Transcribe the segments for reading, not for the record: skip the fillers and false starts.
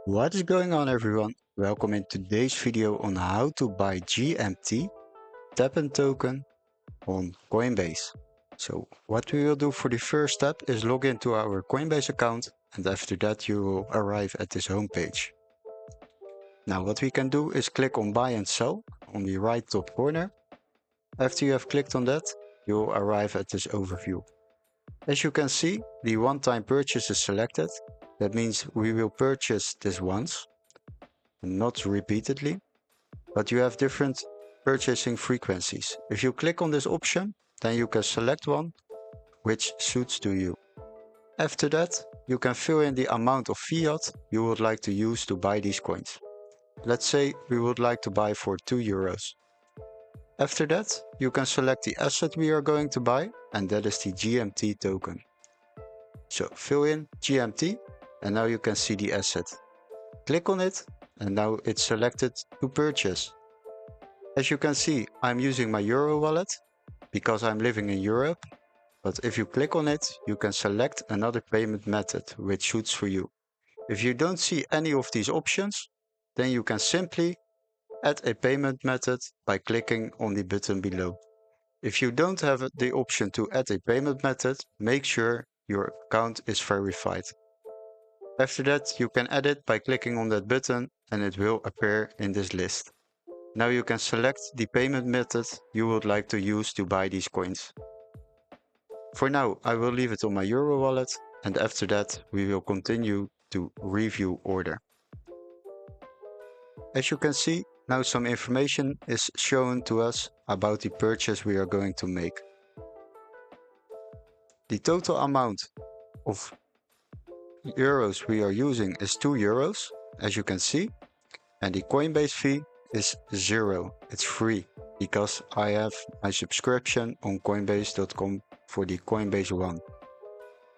What is going on, everyone? Welcome in today's video on how to buy GMT STEPN token on Coinbase. So what we will do for the first step is log into our Coinbase account, and after that you will arrive at this homepage. Now what we can do is click on buy and sell on the right top corner. After you have clicked on that, you will arrive at this overview. As you can see, the one-time purchase is selected. That means we will purchase this once, not repeatedly, but you have different purchasing frequencies. If you click on this option, then you can select one which suits to you. After that, you can fill in the amount of fiat you would like to use to buy these coins. Let's say we would like to buy for 2 euros. After that, you can select the asset we are going to buy, and that is the GMT token. So fill in GMT, and now you can see the asset. Click on it, and now it's selected to purchase. As you can see, I'm using my Euro wallet because I'm living in Europe, but if you click on it, you can select another payment method which suits for you. If you don't see any of these options, then you can simply add a payment method by clicking on the button below. If you don't have the option to add a payment method, make sure your account is verified. After that, you can add it by clicking on that button and it will appear in this list. Now you can select the payment method you would like to use to buy these coins. For now, I will leave it on my Euro wallet, and after that we will continue to review order. As you can see, now some information is shown to us about the purchase we are going to make. The total amount of euros we are using is 2 euros, as you can see, and the Coinbase fee is 0. It's free because I have my subscription on coinbase.com for the Coinbase One.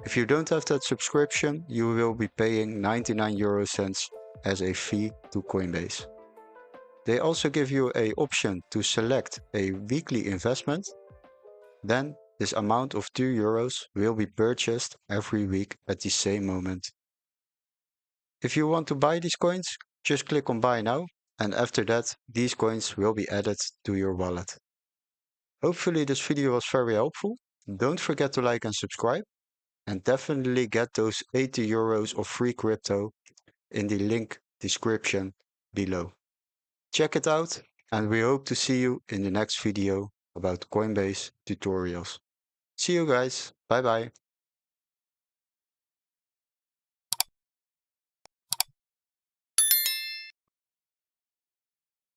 If you don't have that subscription, you will be paying 99 euro cents as a fee to Coinbase. They also give you an option to select a weekly investment. Then this amount of 2 euros will be purchased every week at the same moment. If you want to buy these coins, just click on buy now, and after that these coins will be added to your wallet. Hopefully this video was very helpful. Don't forget to like and subscribe, and definitely get those 80 euros of free crypto in the link description below. Check it out, and we hope to see you in the next video about Coinbase tutorials. See you guys. Bye bye.